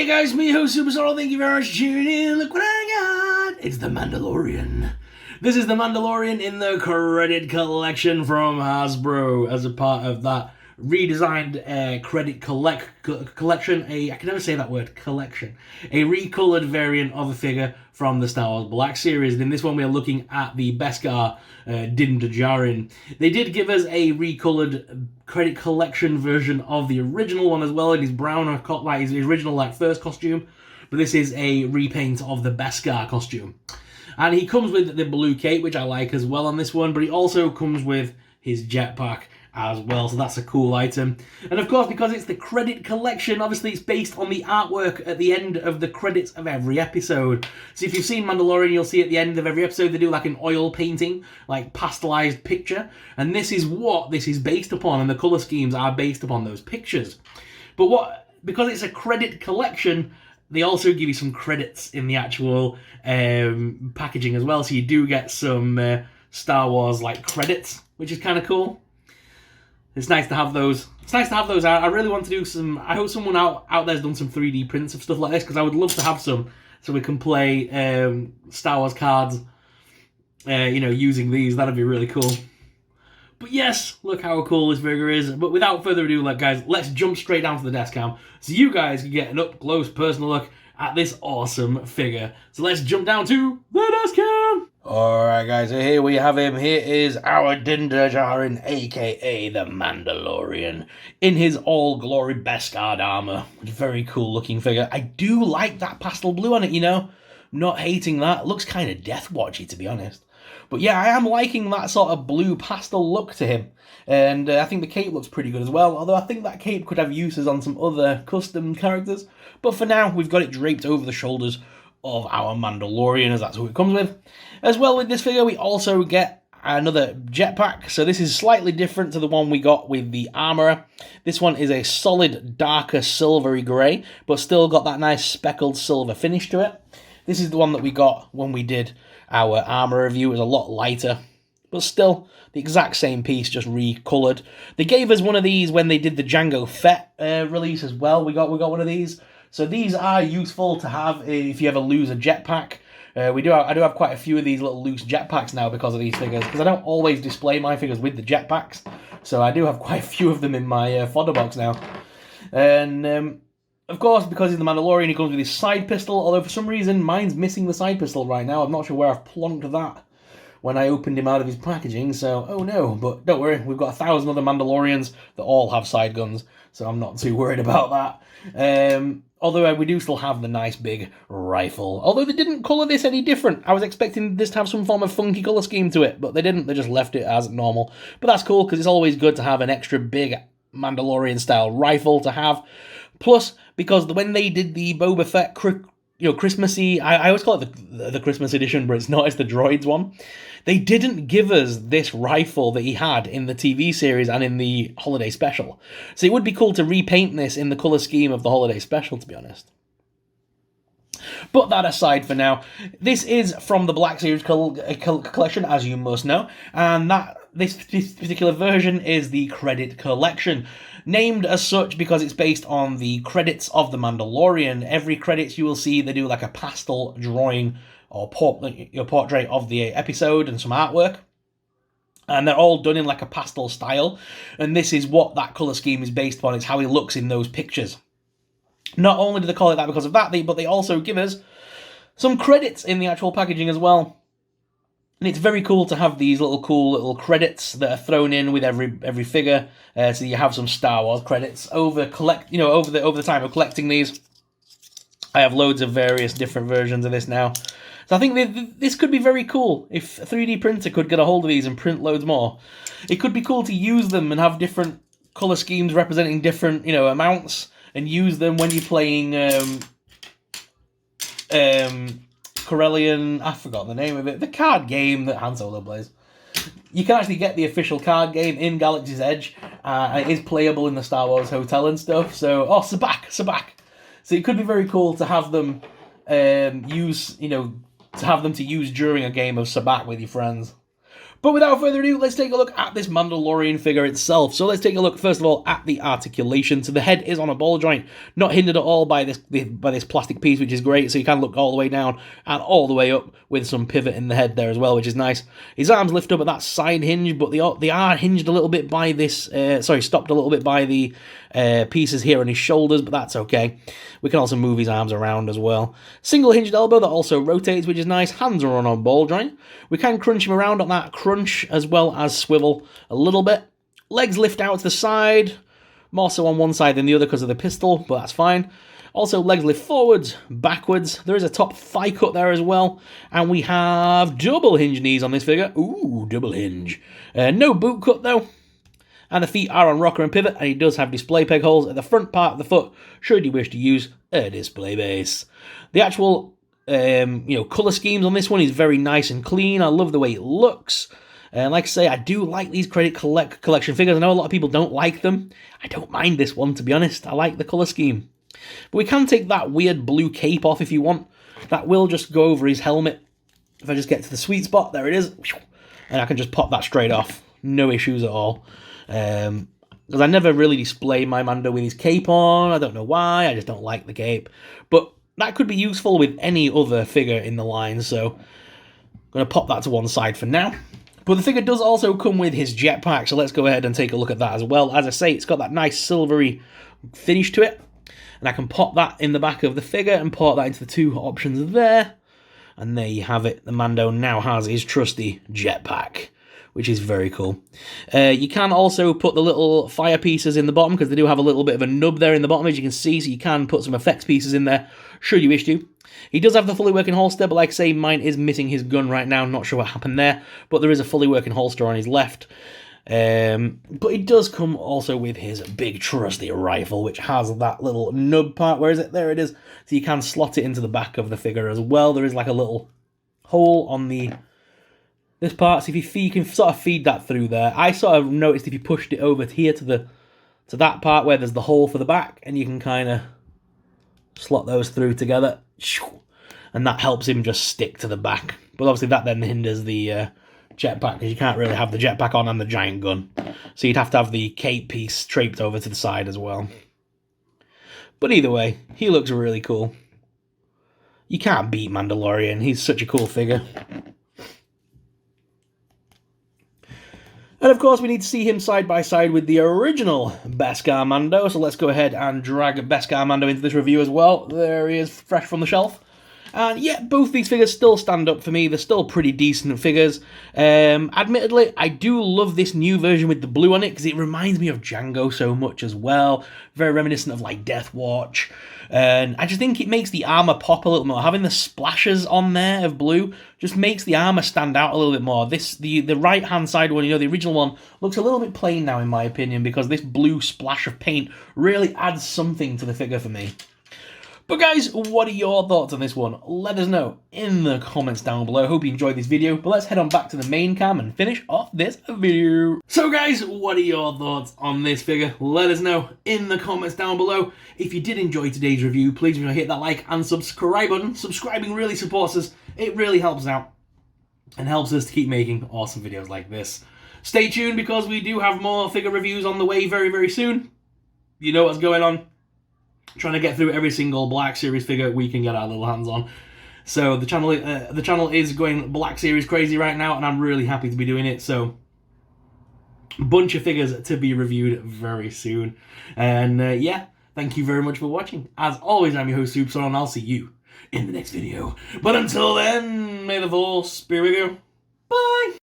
Hey guys, me host Superstar. Thank you very much for tuning in. Look what I got! It's the Mandalorian. This is the Mandalorian in the credit collection from Hasbro as a part of that redesigned credit collection. I can never say that word, collection. A recolored variant of a figure from the Star Wars Black Series. And in this one, we are looking at the Beskar Din Djarin. They did give us a recolored credit collection version of the original one as well. It is brown, like his original first costume, but this is a repaint of the Beskar costume. And he comes with the blue cape, which I like as well on this one, but he also comes with his jetpack as well, so that's a cool item. And of course, because it's the credit collection, obviously it's based on the artwork at the end of the credits of every episode. So if you've seen Mandalorian, you'll see at the end of every episode they do like an oil painting, like pastelized picture, and this is what this is based upon, and the color schemes are based upon those pictures. But because it's a credit collection, they also give you some credits in the actual packaging as well, so you do get some Star Wars like credits, which is kind of cool. It's nice to have those. It's nice to have those out. I really want to do some. I hope someone out there's done some 3D prints of stuff like this, because I would love to have some so we can play Star Wars cards. Using these, that'd be really cool. But yes, look how cool this figure is. But without further ado, guys, let's jump straight down to the desk cam so you guys can get an up close personal look at this awesome figure. So let's jump down to the desk cam. Alright guys, so here we have him. Here is our Din Djarin, aka the Mandalorian, in his all glory Beskar armor. Very cool looking figure. I do like that pastel blue on it, Not hating that. Looks kind of Death Watchy, to be honest. But yeah, I am liking that sort of blue pastel look to him. And I think the cape looks pretty good as well, although I think that cape could have uses on some other custom characters. But for now, we've got it draped over the shoulders of our Mandalorian, as that's what it comes with. As well, with this figure, we also get another jetpack. So this is slightly different to the one we got with the Armorer. This one is a solid, darker, silvery grey, but still got that nice speckled silver finish to it. This is the one that we got when we did our Armorer review. It was a lot lighter, but still the exact same piece, just recoloured. They gave us one of these when they did the Jango Fett release as well. We got one of these. So these are useful to have if you ever lose a jetpack. I do have quite a few of these little loose jetpacks now because of these figures, because I don't always display my figures with the jetpacks. So I do have quite a few of them in my fodder box now. And of course, because he's the Mandalorian, he comes with his side pistol, although for some reason mine's missing the side pistol right now. I'm not sure where I've plonked that when I opened him out of his packaging, so oh no. But don't worry, we've got 1,000 other Mandalorians that all have side guns, so I'm not too worried about that. Although we do still have the nice big rifle. Although they didn't colour this any different. I was expecting this to have some form of funky colour scheme to it, but they didn't. They just left it as normal. But that's cool, because it's always good to have an extra big Mandalorian-style rifle to have. Plus, because when they did the Boba Fett Christmassy, I always call it the Christmas edition, but it's not, it's the Droids one. They didn't give us this rifle that he had in the TV series and in the holiday special. So it would be cool to repaint this in the colour scheme of the holiday special, to be honest. But that aside for now, this is from the Black Series collection, as you must know, and this particular version is the Credit Collection. Named as such because it's based on the credits of The Mandalorian. Every credits you will see, they do like a pastel drawing or portrait of the episode and some artwork. And they're all done in like a pastel style. And this is what that colour scheme is based upon. It's how he looks in those pictures. Not only do they call it that because of that, but they also give us some credits in the actual packaging as well. And it's very cool to have these cool little credits that are thrown in with every figure, so you have some Star Wars credits over the time of collecting these. I have loads of various different versions of this now, so I think this could be very cool if a 3D printer could get a hold of these and print loads more. It could be cool to use them and have different color schemes representing different amounts, and use them when you're playing Corellian, I forgot the name of it, the card game that Han Solo plays. You can actually get the official card game in Galaxy's Edge. It is playable in the Star Wars Hotel and stuff. So, Sabak. So it could be very cool to have them use during a game of Sabak with your friends. But without further ado, let's take a look at this Mandalorian figure itself. So let's take a look, first of all, at the articulation. So the head is on a ball joint, not hindered at all by this plastic piece, which is great. So you can look all the way down and all the way up with some pivot in the head there as well, which is nice. His arms lift up at that side hinge, but they are hinged a little bit by this, stopped a little bit by the pieces here on his shoulders, but that's okay. We can also move his arms around as well. Single hinged elbow that also rotates, which is nice. Hands are on a ball joint. We can crunch him around on that crunch as well as swivel a little bit. Legs lift out to the side, more so on one side than the other because of the pistol, but that's fine. Also, legs lift forwards, backwards. There is a top thigh cut there as well. And we have double hinge knees on this figure. Ooh, double hinge. No boot cut though. And the feet are on rocker and pivot, and he does have display peg holes at the front part of the foot, should you wish to use a display base. The actual, colour schemes on this one is very nice and clean. I love the way it looks. And like I say, I do like these Credit collection figures. I know a lot of people don't like them. I don't mind this one, to be honest. I like the colour scheme. But we can take that weird blue cape off if you want. That will just go over his helmet. If I just get to the sweet spot, there it is. And I can just pop that straight off. No issues at all. Because I never really display my Mando with his cape on. I don't know why, I just don't like the cape. But that could be useful with any other figure in the line, so I'm going to pop that to one side for now. But the figure does also come with his jetpack, so let's go ahead and take a look at that as well. As I say, it's got that nice silvery finish to it, and I can pop that in the back of the figure and port that into the two options there. And there you have it. The Mando now has his trusty jetpack, which is very cool. You can also put the little fire pieces in the bottom, because they do have a little bit of a nub there in the bottom, as you can see, so you can put some effects pieces in there, should you wish to. He does have the fully working holster, but like I say, mine is missing his gun right now. Not sure what happened there, but there is a fully working holster on his left. But he does come also with his big trusty rifle, which has that little nub part. Where is it? There it is. So you can slot it into the back of the figure as well. There is like a little hole on this part, so if you can sort of feed that through there. I sort of noticed if you pushed it over here to that part where there's the hole for the back, and you can kind of slot those through together, and that helps him just stick to the back. But obviously that then hinders the jetpack, because you can't really have the jetpack on and the giant gun. So you'd have to have the cape piece draped over to the side as well. But either way, he looks really cool. You can't beat Mandalorian. He's such a cool figure. And of course, we need to see him side by side with the original Beskar Mando. So let's go ahead and drag Beskar Mando into this review as well. There he is, fresh from the shelf. And yeah, both these figures still stand up for me. They're still pretty decent figures. Admittedly, I do love this new version with the blue on it, because it reminds me of Django so much as well. Very reminiscent of like Death Watch. And I just think it makes the armor pop a little more. Having the splashes on there of blue just makes the armor stand out a little bit more. The right hand side one, the original one, looks a little bit plain now in my opinion, because this blue splash of paint really adds something to the figure for me. But guys, what are your thoughts on this one? Let us know in the comments down below. Hope you enjoyed this video, but let's head on back to the main cam and finish off this video. So guys, what are your thoughts on this figure? Let us know in the comments down below. If you did enjoy today's review, please hit that like and subscribe button. Subscribing really supports us. It really helps out and helps us to keep making awesome videos like this. Stay tuned, because we do have more figure reviews on the way very, very soon. You know what's going on. Trying to get through every single Black Series figure we can get our little hands on. So the channel is going Black Series crazy right now, and I'm really happy to be doing it. So bunch of figures to be reviewed very soon. And yeah, thank you very much for watching. As always, I'm your host Soupson, and I'll see you in the next video. But until then, may the force be with you. Bye.